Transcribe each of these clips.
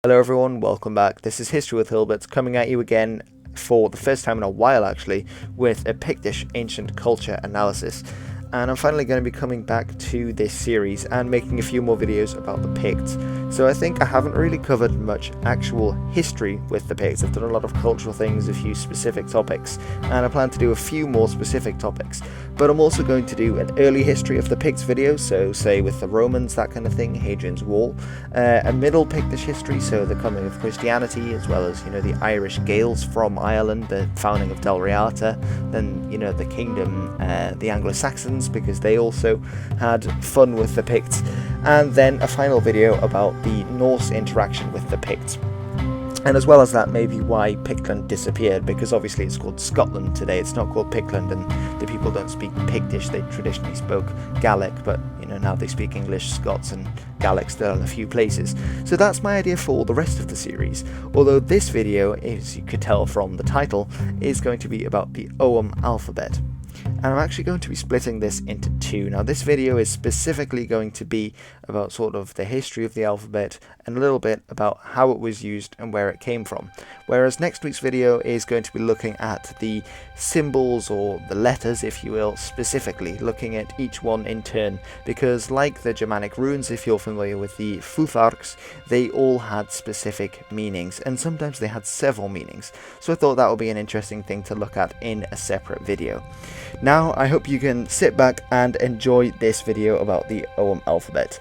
Hello everyone, welcome back. This is History with Hilbert coming at you again for the first time in a while actually with a Pictish Ancient Culture Analysis. And I'm finally going to be coming back to this series and making a few more videos about the Picts. So I think I haven't really covered much actual history with the Picts. I've done a lot of cultural things, a few specific topics, and I plan to do a few more specific topics. But I'm also going to do an early history of the Picts video, so say with the Romans, that kind of thing, Hadrian's Wall, a middle Pictish history, so the coming of Christianity, as well as, the Irish Gaels from Ireland, the founding of Dalriata, then, the kingdom, the Anglo-Saxons, because they also had fun with the Picts, and then a final video about the Norse interaction with the Picts. And as well as that, maybe why Pictland disappeared, because obviously it's called Scotland today, it's not called Pictland, and the people don't speak Pictish, they traditionally spoke Gaelic, but now they speak English, Scots and Gaelic still in a few places. So that's my idea for the rest of the series, although this video, as you could tell from the title, is going to be about the Ogham alphabet. And I'm actually going to be splitting this into two. Now this video is specifically going to be about sort of the history of the alphabet and a little bit about how it was used and where it came from. Whereas next week's video is going to be looking at the symbols, or the letters if you will, specifically looking at each one in turn, because like the Germanic runes, if you're familiar with the Futharks, they all had specific meanings, and sometimes they had several meanings. So I thought that would be an interesting thing to look at in a separate video. Now I hope you can sit back and enjoy this video about the Ogham alphabet.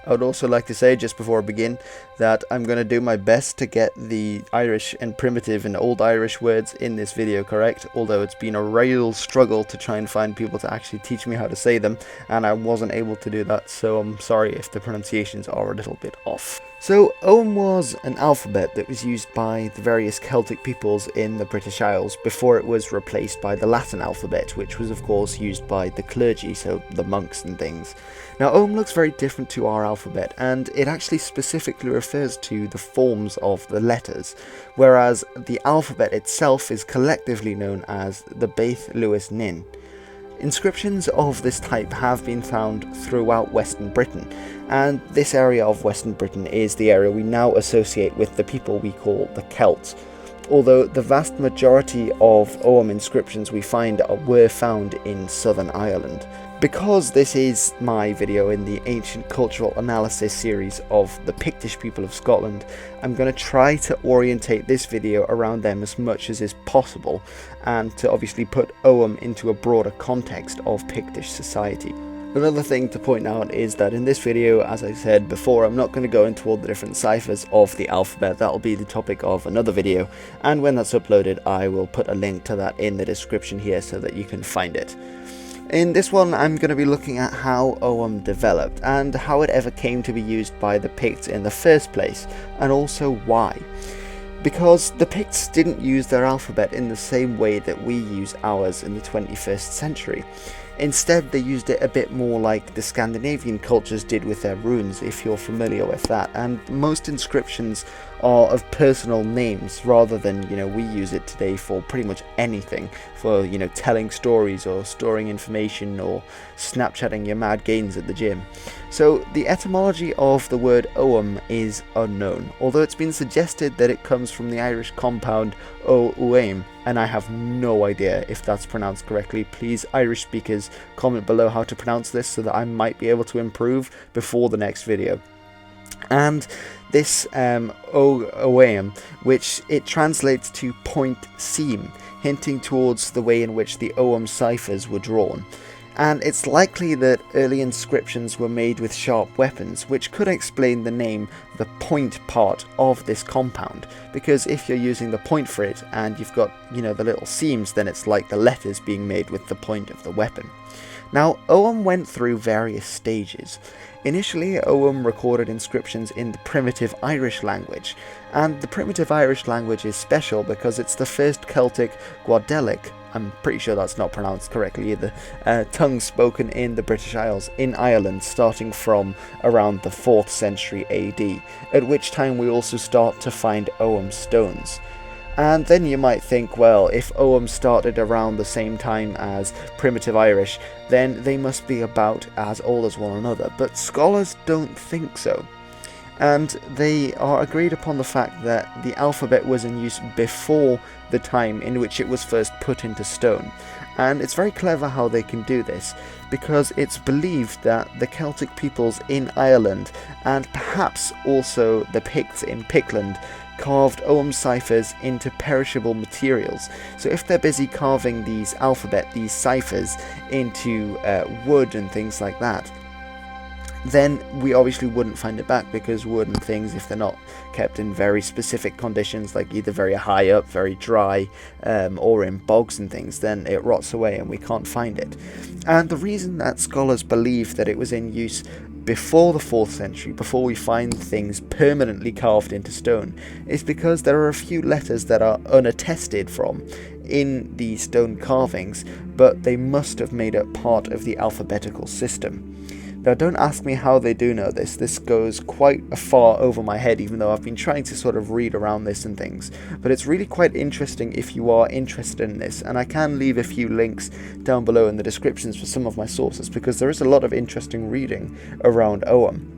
I would also like to say, just before I begin, that I'm going to do my best to get the Irish and primitive and Old Irish words in this video correct, although it's been a real struggle to try and find people to actually teach me how to say them, and I wasn't able to do that, so I'm sorry if the pronunciations are a little bit off. So Ogham was an alphabet that was used by the various Celtic peoples in the British Isles before it was replaced by the Latin alphabet, which was of course used by the clergy, so the monks and things. Now Ogham looks very different to our alphabet, and it actually specifically refers to the forms of the letters, whereas the alphabet itself is collectively known as the Beith Lewis Nin. Inscriptions of this type have been found throughout Western Britain, and this area of Western Britain is the area we now associate with the people we call the Celts, although the vast majority of Ogham inscriptions we find were found in Southern Ireland. Because this is my video in the Ancient Cultural Analysis series of the Pictish people of Scotland, I'm going to try to orientate this video around them as much as is possible, and to obviously put Ogham into a broader context of Pictish society. Another thing to point out is that in this video, as I said before, I'm not going to go into all the different ciphers of the alphabet. That'll be the topic of another video, and when that's uploaded I will put a link to that in the description here so that you can find it. In this one I'm going to be looking at how Ogham developed and how it ever came to be used by the Picts in the first place, and also why. Because the Picts didn't use their alphabet in the same way that we use ours in the 21st century. Instead, they used it a bit more like the Scandinavian cultures did with their runes, if you're familiar with that, and most inscriptions are of personal names rather than, we use it today for pretty much anything, for, telling stories or storing information or Snapchatting your mad gains at the gym. So the etymology of the word Ogham is unknown, although it's been suggested that it comes from the Irish compound O-Uaim, and I have no idea if that's pronounced correctly. Please, Irish speakers, comment below how to pronounce this so that I might be able to improve before the next video. And this Ogham, which it translates to point seam, hinting towards the way in which the Ogham ciphers were drawn. And it's likely that early inscriptions were made with sharp weapons, which could explain the name, the point part of this compound, because if you're using the point for it and you've got, the little seams, then it's like the letters being made with the point of the weapon. Now, Ogham went through various stages. Initially, Ogham recorded inscriptions in the primitive Irish language, and the primitive Irish language is special because it's the first Celtic Guadelic, I'm pretty sure that's not pronounced correctly either, tongue spoken in the British Isles, in Ireland, starting from around the 4th century AD, at which time we also start to find Ogham stones. And then you might think, well, if Ogham started around the same time as Primitive Irish, then they must be about as old as one another, but scholars don't think so. and they are agreed upon the fact that the alphabet was in use before the time in which it was first put into stone. And it's very clever how they can do this, because it's believed that the Celtic peoples in Ireland, and perhaps also the Picts in Pictland, carved Ogham ciphers into perishable materials. So if they're busy carving these ciphers into wood and things like that, then we obviously wouldn't find it back, because wood and things, if they're not kept in very specific conditions, like either very high up, very dry, or in bogs and things, then it rots away and we can't find it. And the reason that scholars believe that it was in use before the 4th century, before we find things permanently carved into stone, is because there are a few letters that are unattested from in the stone carvings, but they must have made up part of the alphabetical system. Now, don't ask me how they do know this. This goes quite far over my head, even though I've been trying to sort of read around this and things. But it's really quite interesting if you are interested in this, and I can leave a few links down below in the descriptions for some of my sources, because there is a lot of interesting reading around Ogham.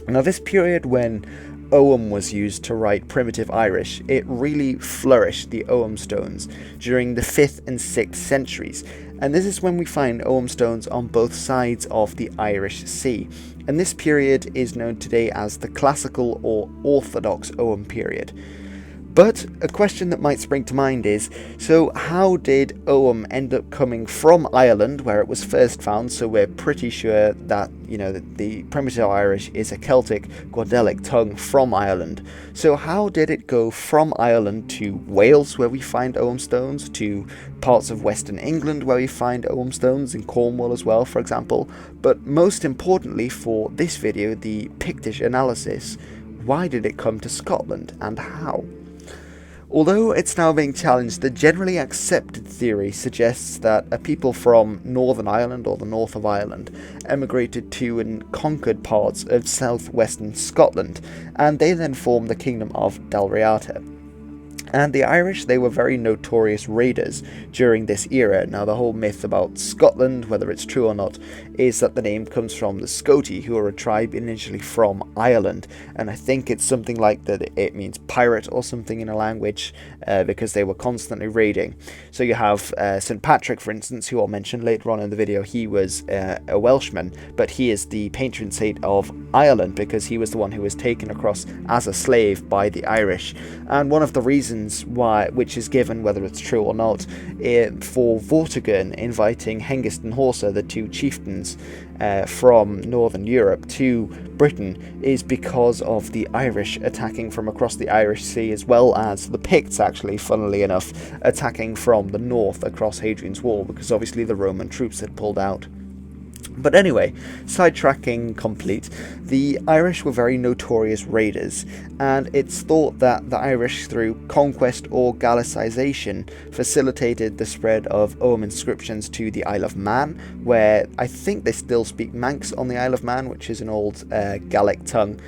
Now, this period when Ogham was used to write primitive Irish, it really flourished, the Ogham stones, during the 5th and 6th centuries. And this is when we find Ogham stones on both sides of the Irish Sea. And this period is known today as the Classical or Orthodox Ogham period. But a question that might spring to mind is, so how did Ogham end up coming from Ireland, where it was first found? So we're pretty sure that, the primitive Irish is a Celtic Guadelic tongue from Ireland. So how did it go from Ireland to Wales, where we find Ogham stones, to parts of Western England, where we find Ogham stones, in Cornwall as well, for example? But most importantly for this video, the Pictish analysis, why did it come to Scotland and how? Although it's now being challenged, the generally accepted theory suggests that a people from Northern Ireland, or the north of Ireland, emigrated to and conquered parts of southwestern Scotland, and they then formed the kingdom of Dalriata. And the Irish, they were very notorious raiders during this era. Now, the whole myth about Scotland, whether it's true or not, is that the name comes from the Scoti, who are a tribe initially from Ireland. And I think it's something like that it means pirate or something in a language, because they were constantly raiding. So you have St. Patrick, for instance, who I'll mention later on in the video. He was a Welshman, but he is the patron saint of Ireland, because he was the one who was taken across as a slave by the Irish. And one of the reasons why, which is given, whether it's true or not, for Vortigern inviting Hengist and Horsa, the two chieftains from Northern Europe, to Britain, is because of the Irish attacking from across the Irish Sea, as well as the Picts, actually, funnily enough, attacking from the north across Hadrian's Wall, because obviously the Roman troops had pulled out. But anyway, sidetracking complete, the Irish were very notorious raiders, and it's thought that the Irish, through conquest or Gallicization, facilitated the spread of Ogham inscriptions to the Isle of Man, where I think they still speak Manx on the Isle of Man, which is an old Gaelic tongue,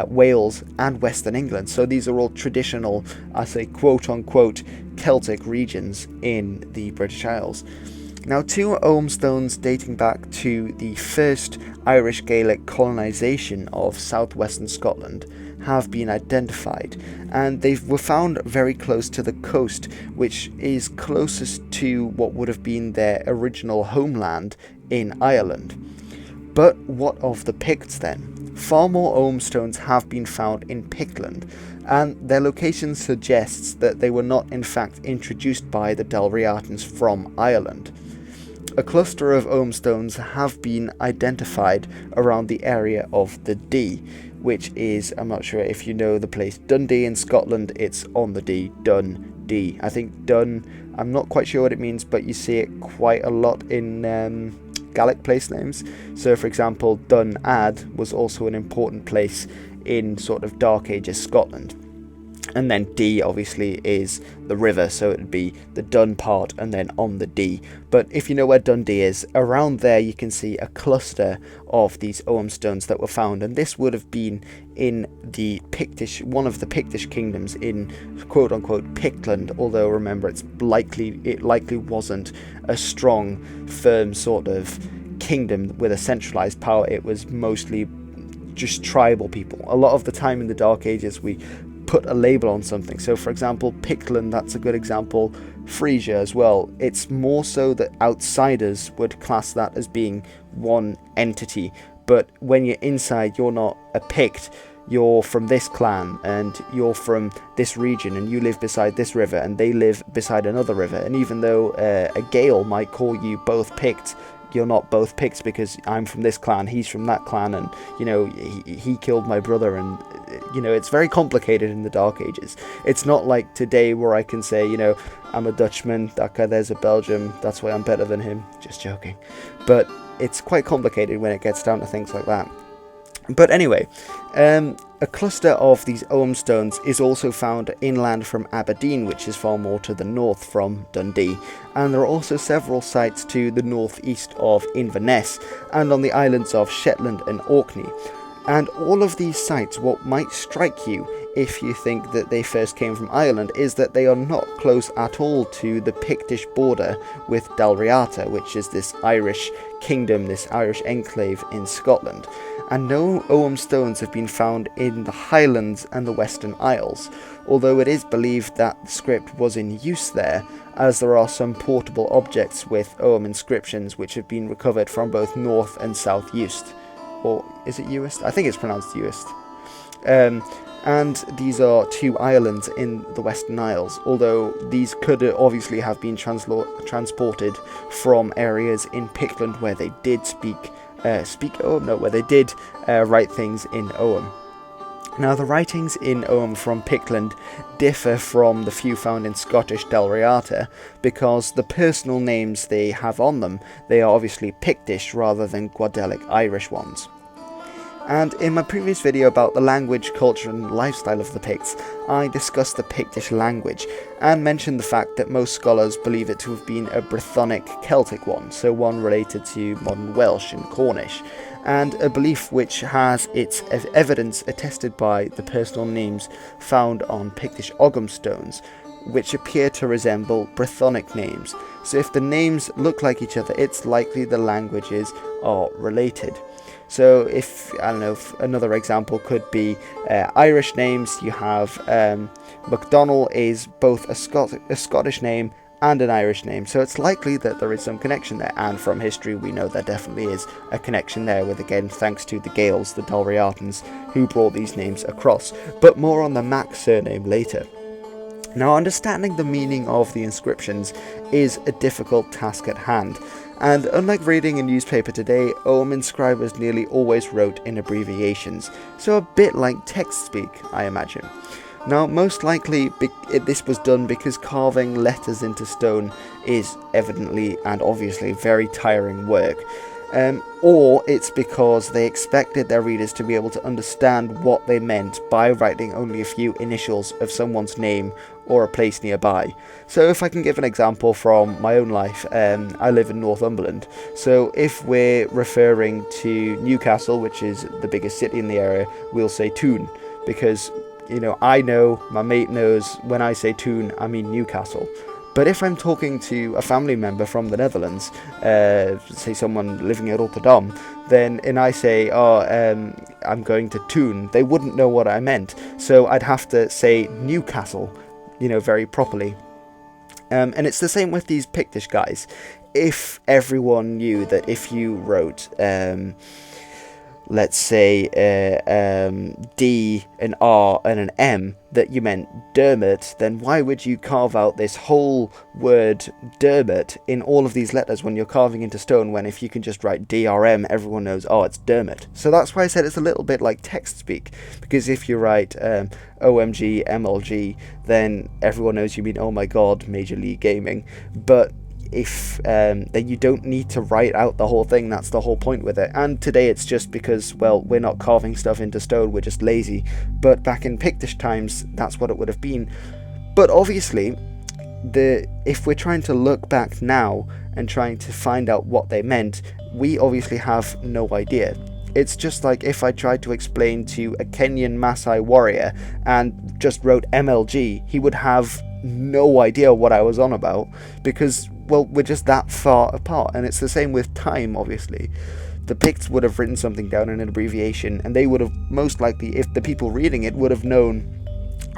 Wales and Western England. So these are all traditional, I say quote-unquote, Celtic regions in the British Isles. Now, two Ogham stones dating back to the first Irish Gaelic colonisation of southwestern Scotland have been identified, and they were found very close to the coast, which is closest to what would have been their original homeland in Ireland. But what of the Picts then? Far more Ogham stones have been found in Pictland, and their location suggests that they were not in fact introduced by the Dalriatans from Ireland. A cluster of Ogham stones have been identified around the area of the Dee, which is, I'm not sure if you know the place Dundee in Scotland, it's on the Dee, Dundee. I think Dun, I'm not quite sure what it means, but you see it quite a lot in Gaelic place names. So for example, Dun-Ad was also an important place in sort of Dark Ages Scotland. And then Dee obviously is the river, so it would be the Dun part and then on the Dee. But if you know where Dundee is, around there you can see a cluster of these Ogham stones that were found, and this would have been in the Pictish, one of the Pictish kingdoms in quote-unquote Pictland, although remember it likely wasn't a strong, firm sort of kingdom with a centralized power. It was mostly just tribal people. A lot of the time in the Dark Ages we put a label on something. So for example, Pictland, that's a good example. Frisia as well. It's more so that outsiders would class that as being one entity, but when you're inside, you're not a Pict, you're from this clan and you're from this region and you live beside this river and they live beside another river. And even though a Gael might call you both Picts, you're not both Picts because I'm from this clan, he's from that clan, and you know, he killed my brother. And you know, it's very complicated in the Dark Ages. It's not like today where I can say, you know, I'm a Dutchman, that guy there's a Belgian, that's why I'm better than him. Just joking. But it's quite complicated when it gets down to things like that. But anyway, a cluster of these Ogham stones is also found inland from Aberdeen, which is far more to the north from Dundee, and there are also several sites to the northeast of Inverness and on the islands of Shetland and Orkney. And all of these sites, what might strike you if you think that they first came from Ireland, is that they are not close at all to the Pictish border with Dalriata, which is this Irish kingdom, this Irish enclave in Scotland. And no Ogham stones have been found in the Highlands and the Western Isles, although it is believed that the script was in use there, as there are some portable objects with Ogham inscriptions which have been recovered from both North and South Uist. Or is it Uist? I think it's pronounced Uist. And these are two islands in the Western Isles, although these could obviously have been transported from areas in Pictland where they did where they did write things in Ogham. Now, the writings in Ogham from Pictland differ from the few found in Scottish Dalriata because the personal names they have on them, they are obviously Pictish rather than Guadelic Irish ones. And in my previous video about the language, culture and lifestyle of the Picts, I discussed the Pictish language and mentioned the fact that most scholars believe it to have been a Brythonic Celtic one, so one related to modern Welsh and Cornish, and a belief which has its evidence attested by the personal names found on Pictish Ogham stones, which appear to resemble Brythonic names. So if the names look like each other, it's likely the languages are related. So if, I don't know, another example could be Irish names. You have MacDonald is both a Scottish name and an Irish name, so it's likely that there is some connection there, and from history we know there definitely is a connection there, with, again, thanks to the Gaels, the Dalriatans, who brought these names across, but more on the Mac surname later. Now, understanding the meaning of the inscriptions is a difficult task at hand, and unlike reading a newspaper today, Ogham inscribers nearly always wrote in abbreviations, so a bit like text speak, I imagine. Now, most likely this was done because carving letters into stone is evidently and obviously very tiring work, or it's because they expected their readers to be able to understand what they meant by writing only a few initials of someone's name or a place nearby. So if I can give an example from my own life, I live in Northumberland, so if we're referring to Newcastle, which is the biggest city in the area, we'll say Toon, because, you know, I know, my mate knows, when I say Toon, I mean Newcastle. But if I'm talking to a family member from the Netherlands, say someone living in Rotterdam, and I say, I'm going to Toon, they wouldn't know what I meant. So I'd have to say Newcastle, you know, very properly. And it's the same with these Pictish guys. If everyone knew that if you wrote, let's say D, an R and an M, that you meant Dermot, then why would you carve out this whole word Dermot in all of these letters when you're carving into stone, when if you can just write DRM, everyone knows, oh, it's Dermot. So that's why I said it's a little bit like text speak, because if you write OMG, MLG, then everyone knows you mean, oh my god, Major League Gaming. But if then you don't need to write out the whole thing, that's the whole point with it. And today it's just because, well, we're not carving stuff into stone, we're just lazy. But back in Pictish times, that's what it would have been. But obviously, if we're trying to look back now and trying to find out what they meant, we obviously have no idea. It's just like if I tried to explain to a Kenyan Maasai warrior and just wrote MLG, he would have no idea what I was on about, because, well, we're just that far apart. And it's the same with time, obviously. the Picts would have written something down in an abbreviation, and they would have most likely, if the people reading it would have known,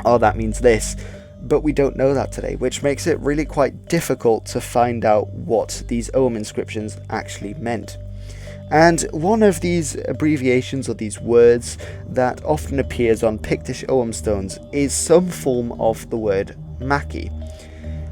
oh, that means this. But we don't know that today, which makes it really quite difficult to find out what these Ogham inscriptions actually meant. And one of these abbreviations or these words that often appears on Pictish Ogham stones is some form of the word Maki.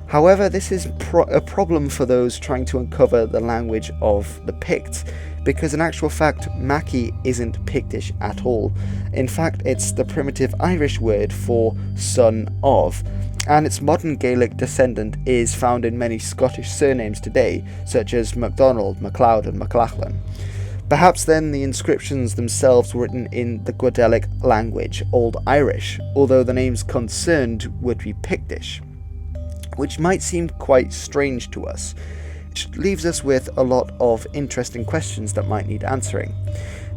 However, this is a problem for those trying to uncover the language of the Picts, because in actual fact, Maki isn't Pictish at all. In fact, it's the primitive Irish word for son of, and its modern Gaelic descendant is found in many Scottish surnames today, such as MacDonald, MacLeod and MacLachlan. Perhaps then the inscriptions themselves were written in the Gaelic language, Old Irish, although the names concerned would be Pictish, which might seem quite strange to us, which leaves us with a lot of interesting questions that might need answering.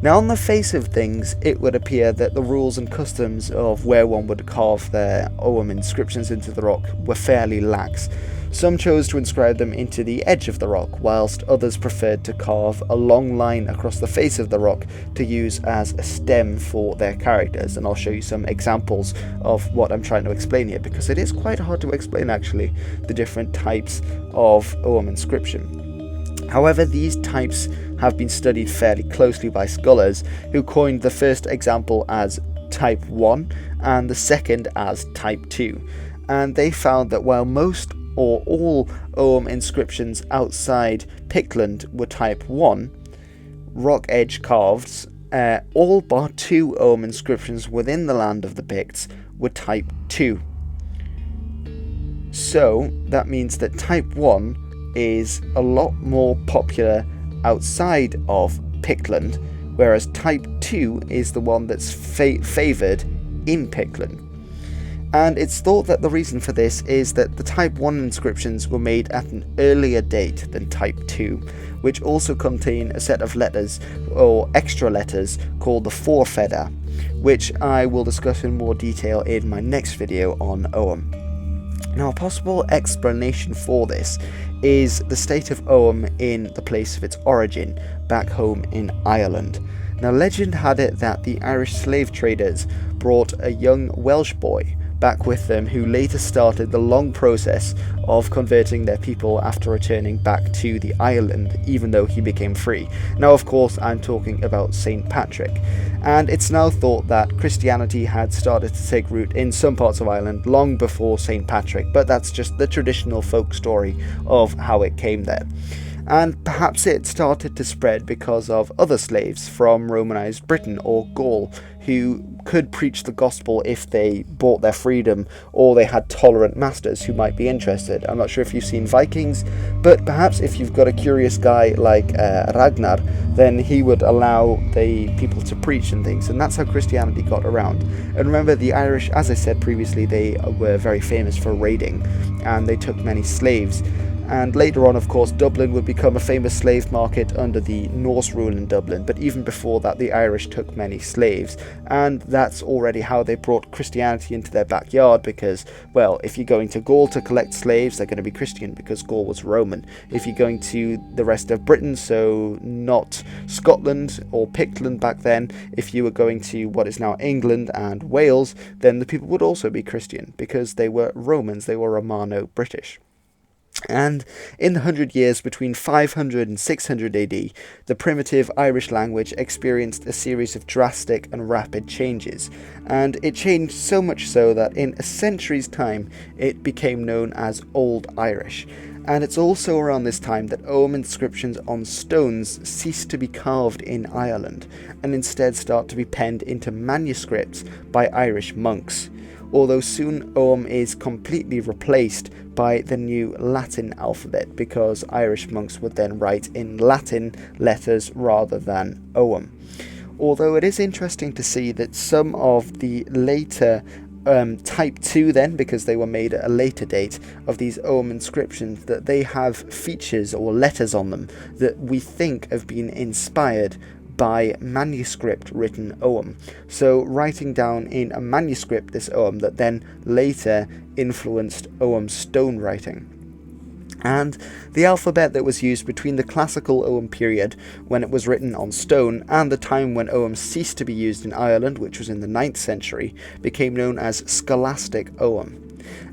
Now, on the face of things, it would appear that the rules and customs of where one would carve their Ogham inscriptions into the rock were fairly lax. Some chose to inscribe them into the edge of the rock, whilst others preferred to carve a long line across the face of the rock to use as a stem for their characters. And I'll show you some examples of what I'm trying to explain here, because it is quite hard to explain actually the different types of Ogham inscription. However, these types have been studied fairly closely by scholars who coined the first example as type 1 and the second as type 2. And they found that while most or all Ogham inscriptions outside Pictland were type 1, rock edge carved, all bar 2 Ogham inscriptions within the land of the Picts were type 2. So that means that type 1 is a lot more popular outside of Pictland, whereas type 2 is the one that's favoured in Pictland. And it's thought that the reason for this is that the type 1 inscriptions were made at an earlier date than type 2, which also contain a set of letters or extra letters called the forfeder, which I will discuss in more detail in my next video on Ogham. Now, a possible explanation for this is the state of Ogham in the place of its origin, back home in Ireland. Now, legend had it that the Irish slave traders brought a young Welsh boy back with them, who later started the long process of converting their people after returning back to the island, even though he became free. Now, of course, I'm talking about St. Patrick, and it's now thought that Christianity had started to take root in some parts of Ireland long before St. Patrick, but that's just the traditional folk story of how it came there. And perhaps it started to spread because of other slaves from Romanized Britain or Gaul who could preach the gospel if they bought their freedom, or they had tolerant masters who might be interested. I'm not sure if you've seen Vikings, but perhaps if you've got a curious guy like Ragnar, then he would allow the people to preach and things, and that's how Christianity got around. And remember, the Irish, as I said previously, they were very famous for raiding, and they took many slaves. And later on, of course, Dublin would become a famous slave market under the Norse rule in Dublin, but even before that, the Irish took many slaves, and that's already how they brought Christianity into their backyard, because, well, if you're going to Gaul to collect slaves, they're going to be Christian, because Gaul was Roman. If you're going to the rest of Britain, so not Scotland or Pictland back then, if you were going to what is now England and Wales, then the people would also be Christian, because they were Romans, they were Romano-British. And in the 100 years between 500 and 600 AD, the primitive Irish language experienced a series of drastic and rapid changes, and it changed so much so that in a century's time it became known as Old Irish. And it's also around this time that Ogham inscriptions on stones ceased to be carved in Ireland, and instead start to be penned into manuscripts by Irish monks. Although soon Ogham is completely replaced by the new Latin alphabet, because Irish monks would then write in Latin letters rather than Ogham. Although it is interesting to see that some of the later type 2 then, because they were made at a later date, of these Ogham inscriptions, that they have features or letters on them that we think have been inspired by manuscript written Ogham. So writing down in a manuscript this Ogham that then later influenced Ogham stone writing. And the alphabet that was used between the classical Ogham period, when it was written on stone, and the time when Ogham ceased to be used in Ireland, which was in the 9th century, became known as Scholastic Ogham.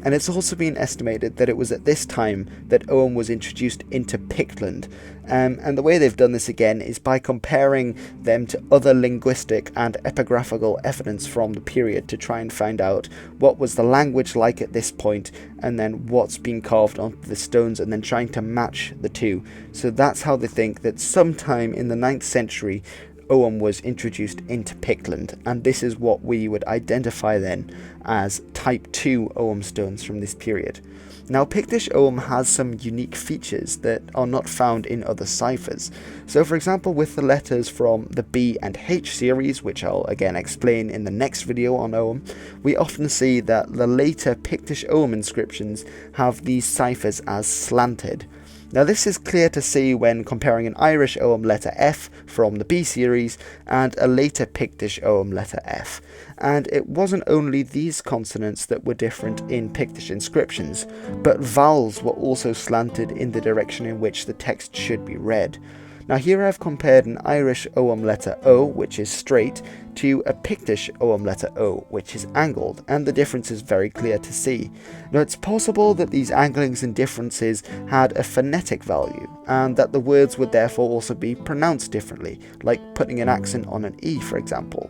And it's also been estimated that it was at this time that Ogham was introduced into Pictland. And the way they've done this again is by comparing them to other linguistic and epigraphical evidence from the period to try and find out what was the language like at this point, and then what's been carved onto the stones, and then trying to match the two. So that's how they think that sometime in the 9th century Ogham was introduced into Pictland, and this is what we would identify then as Type 2 Ogham stones from this period. Now, Pictish Ogham has some unique features that are not found in other ciphers. So, for example, with the letters from the B and H series, which I'll again explain in the next video on Ogham, we often see that the later Pictish Ogham inscriptions have these ciphers as slanted. Now, this is clear to see when comparing an Irish Ogham letter F from the B series and a later Pictish Ogham letter F. And it wasn't only these consonants that were different in Pictish inscriptions, but vowels were also slanted in the direction in which the text should be read. Now, here I've compared an Irish Ogham letter O, which is straight, to a Pictish Ogham letter O, which is angled, and the difference is very clear to see. Now, it's possible that these anglings and differences had a phonetic value, and that the words would therefore also be pronounced differently, like putting an accent on an E, for example,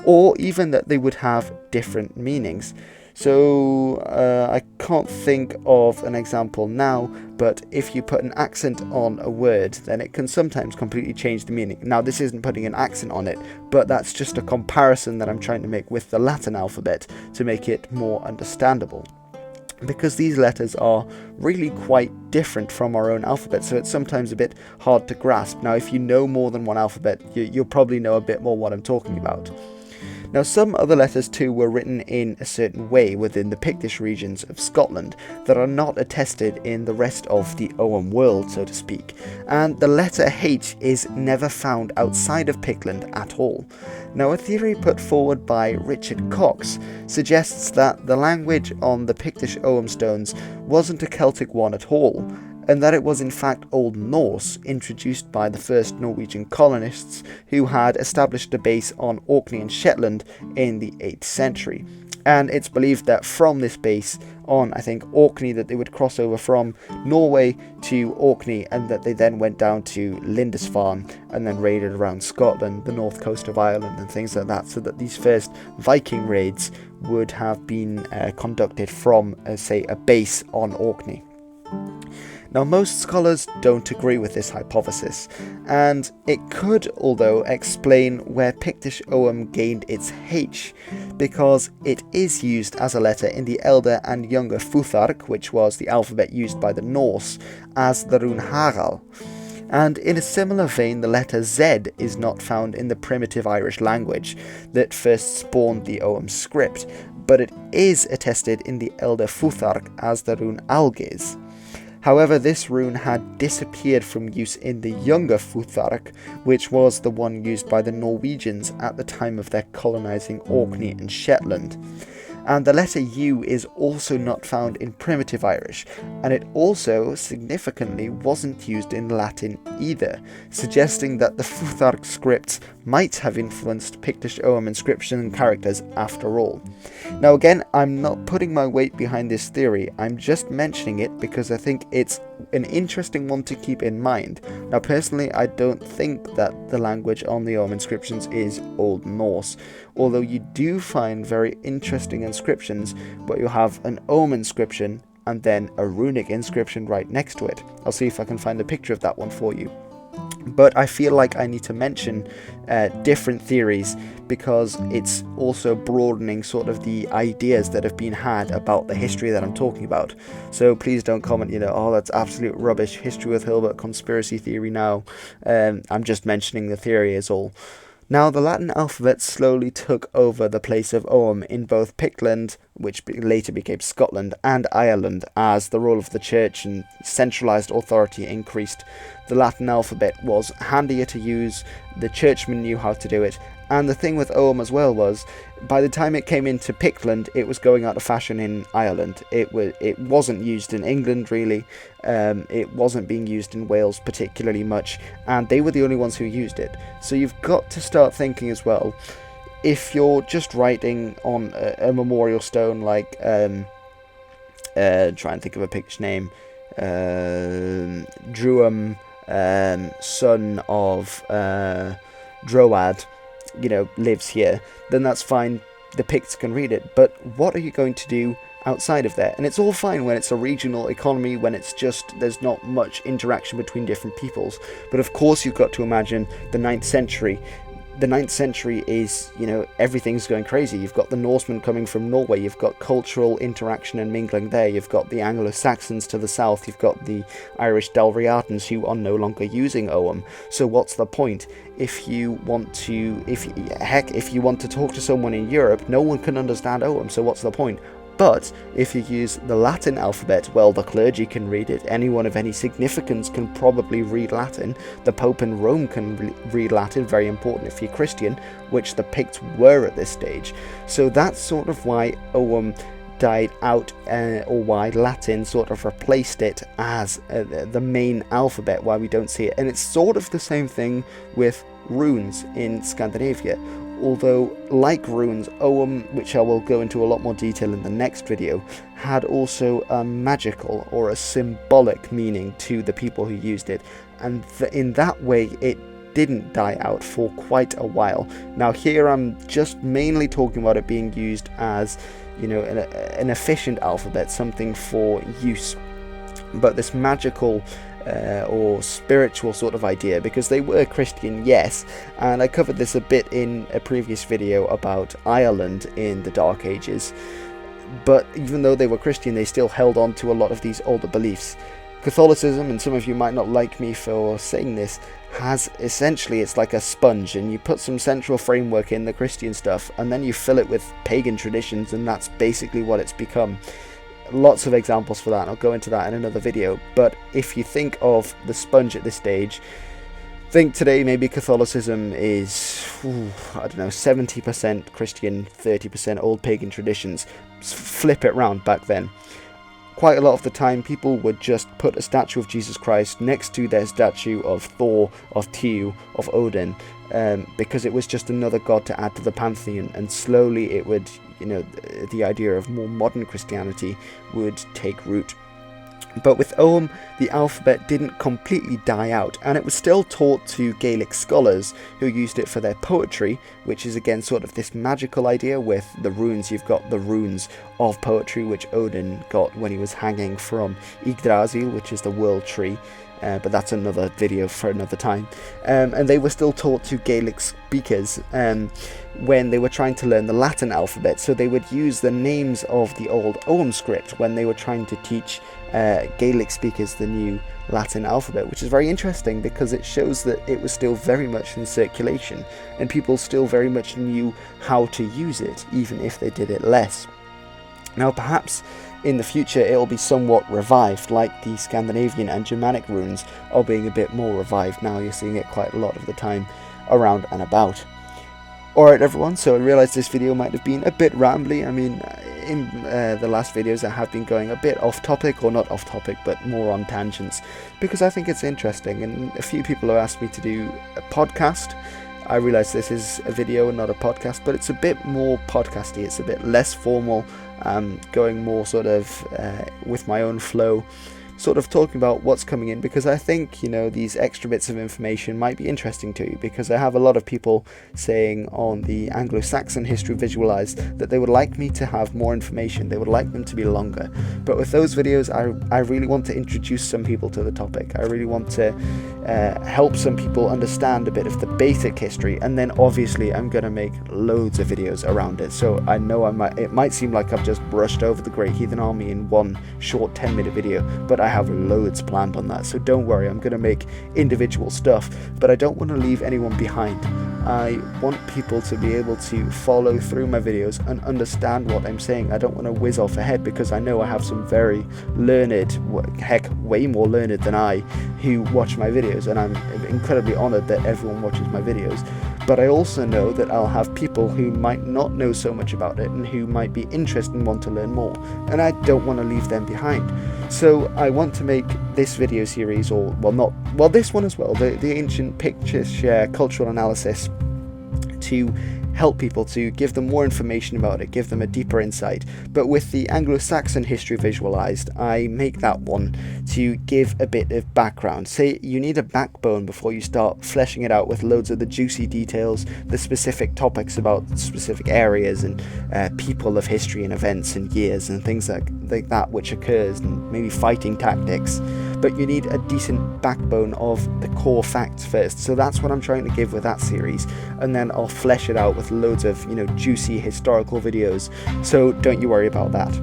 or even that they would have different meanings. So I can't think of an example now, but if you put an accent on a word, then it can sometimes completely change the meaning. Now, this isn't putting an accent on it, but that's just a comparison that I'm trying to make with the Latin alphabet to make it more understandable. Because these letters are really quite different from our own alphabet, so it's sometimes a bit hard to grasp. Now, if you know more than one alphabet, you'll probably know a bit more what I'm talking about. Now, some other letters too were written in a certain way within the Pictish regions of Scotland that are not attested in the rest of the Ogham world, so to speak, and the letter H is never found outside of Pictland at all. Now, a theory put forward by Richard Cox suggests that the language on the Pictish Ogham stones wasn't a Celtic one at all, and that it was in fact Old Norse, introduced by the first Norwegian colonists who had established a base on Orkney and Shetland in the 8th century. And it's believed that from this base on, I think, Orkney, that they would cross over from Norway to Orkney, and that they then went down to Lindisfarne and then raided around Scotland, the north coast of Ireland and things like that, so that these first Viking raids would have been conducted from, say, a base on Orkney. Now, most scholars don't agree with this hypothesis, and it could, although, explain where Pictish Ogham gained its H, because it is used as a letter in the Elder and Younger Futhark, which was the alphabet used by the Norse, as the rune Hagal. And in a similar vein, the letter Z is not found in the primitive Irish language that first spawned the Ogham script, but it is attested in the Elder Futhark as the rune Algiz. However, this rune had disappeared from use in the Younger Futhark, which was the one used by the Norwegians at the time of their colonising Orkney and Shetland. And the letter U is also not found in primitive Irish, and it also, significantly, wasn't used in Latin either, suggesting that the Futhark scripts might have influenced Pictish Ogham inscription and characters after all. Now again, I'm not putting my weight behind this theory, I'm just mentioning it because I think it's an interesting one to keep in mind. Now personally, I don't think that the language on the Ogham inscriptions is Old Norse, although you do find very interesting inscriptions where you have an Ogham inscription and then a runic inscription right next to it. I'll see if I can find a picture of that one for you. But I feel like I need to mention different theories because it's also broadening sort of the ideas that have been had about the history that I'm talking about. So please don't comment, oh, that's absolute rubbish, history with Hilbert, conspiracy theory now. I'm just mentioning the theory is all. Now, the Latin alphabet slowly took over the place of Ogham in both Pictland, which later became Scotland, and Ireland, as the role of the church and centralised authority increased. The Latin alphabet was handier to use, the churchmen knew how to do it, and the thing with Ogham as well was, by the time it came into Pictland, it was going out of fashion in Ireland. It wasn't used in England really, it wasn't being used in Wales particularly much, and they were the only ones who used it. So you've got to start thinking as well, if you're just writing on a memorial stone like, try and think of a Pictish name, Druam, son of Droad, lives here, then that's fine, the Picts can read it, but what are you going to do outside of there? And it's all fine when it's a regional economy, when it's just, there's not much interaction between different peoples, but of course you've got to imagine the 9th century. The 9th century is, everything's going crazy. You've got the Norsemen coming from Norway, you've got cultural interaction and mingling there, you've got the Anglo-Saxons to the south, you've got the Irish Dalriatans who are no longer using Ogham. So what's the point? If you want to talk to someone in Europe, no one can understand Ogham, so what's the point? But if you use the Latin alphabet, well, the clergy can read it. Anyone of any significance can probably read Latin. The Pope in Rome can read Latin, very important if you're Christian, which the Picts were at this stage. So that's sort of why Ogham died out, or why Latin sort of replaced it as the main alphabet, why we don't see it. And it's sort of the same thing with runes in Scandinavia. Although, like runes, Ogham, which I will go into a lot more detail in the next video, had also a magical or a symbolic meaning to the people who used it, and in that way it didn't die out for quite a while. Now here I'm just mainly talking about it being used as, an efficient alphabet, something for use, but this magical or spiritual sort of idea, because they were Christian, yes, and I covered this a bit in a previous video about Ireland in the Dark Ages, but even though they were Christian, they still held on to a lot of these older beliefs. Catholicism, and some of you might not like me for saying this, has essentially, it's like a sponge, and you put some central framework in the Christian stuff, and then you fill it with pagan traditions, and that's basically what it's become. Lots of examples for that, and I'll go into that in another video. But if you think of the sponge at this stage, think today maybe Catholicism is, 70% Christian, 30% old pagan traditions. Flip it round back then. Quite a lot of the time people would just put a statue of Jesus Christ next to their statue of Thor, of Tyr, of Odin, because it was just another god to add to the pantheon, and slowly it would, the idea of more modern Christianity would take root. But with Ogham, the alphabet didn't completely die out, and it was still taught to Gaelic scholars who used it for their poetry, which is again sort of this magical idea with the runes. You've got the runes of poetry, which Odin got when he was hanging from Yggdrasil, which is the world tree, but that's another video for another time. And they were still taught to Gaelic speakers when they were trying to learn the Latin alphabet, so they would use the names of the old Ogham script when they were trying to teach Gaelic speakers the new Latin alphabet, which is very interesting because it shows that it was still very much in circulation and people still very much knew how to use it, even if they did it less. Now perhaps in the future it'll be somewhat revived, like the Scandinavian and Germanic runes are being a bit more revived now. You're seeing it quite a lot of the time around and about. Alright everyone, so I realised this video might have been a bit rambly. I mean, in the last videos I have been going a bit off topic, or not off topic, but more on tangents, because I think it's interesting, and a few people have asked me to do a podcast. I realise this is a video and not a podcast, but it's a bit more podcasty, it's a bit less formal, going more sort of with my own flow, sort of talking about what's coming in, because I think, these extra bits of information might be interesting to you, because I have a lot of people saying on the Anglo-Saxon History Visualised that they would like me to have more information, they would like them to be longer. But with those videos, I really want to introduce some people to the topic. I really want to help some people understand a bit of the basic history, and then obviously I'm going to make loads of videos around it. So I know it might seem like I've just brushed over the Great Heathen Army in one short 10-minute video, but I have loads planned on that, so don't worry, I'm going to make individual stuff, but I don't want to leave anyone behind. I want people to be able to follow through my videos and understand what I'm saying. I don't want to whiz off ahead, because I know I have some very learned, heck, way more learned than I, who watch my videos, and I'm incredibly honoured that everyone watches my videos. But I also know that I'll have people who might not know so much about it and who might be interested and want to learn more, and I don't want to leave them behind. So I want to make this video series, or this one as well, the Ancient Pictish Cultural Analysis, to help people, to give them more information about it, give them a deeper insight. But with the Anglo-Saxon History Visualised, I make that one to give a bit of background. Say you need a backbone before you start fleshing it out with loads of the juicy details, the specific topics about specific areas and people of history and events and years and things like that which occurs, and maybe fighting tactics. But you need a decent backbone of the core facts first. So that's what I'm trying to give with that series, and then I'll flesh it out with loads of, juicy historical videos. So don't you worry about that.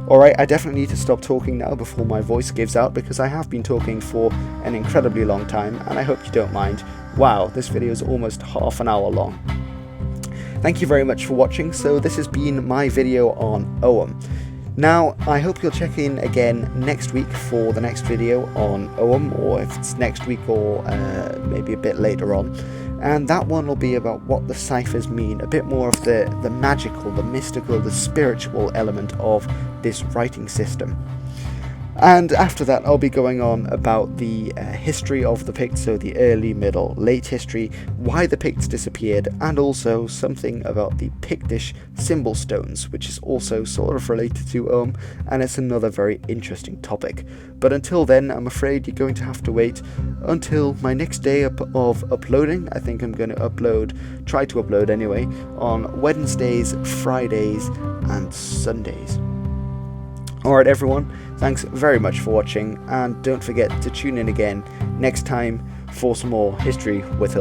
Alright, I definitely need to stop talking now before my voice gives out, because I have been talking for an incredibly long time, and I hope you don't mind. Wow, this video is almost half an hour long. Thank you very much for watching. So this has been my video on Ogham. Now, I hope you'll check in again next week for the next video on Ogham, or if it's next week or maybe a bit later on. And that one will be about what the ciphers mean, a bit more of the magical, the mystical, the spiritual element of this writing system. And after that, I'll be going on about the history of the Picts, so the early, middle, late history, why the Picts disappeared, and also something about the Pictish symbol stones, which is also sort of related to Ogham, and it's another very interesting topic. But until then, I'm afraid you're going to have to wait until my next day of uploading. I think I'm going to try to upload anyway, on Wednesdays, Fridays, and Sundays. Alright everyone, thanks very much for watching, and don't forget to tune in again next time for some more History with Hill.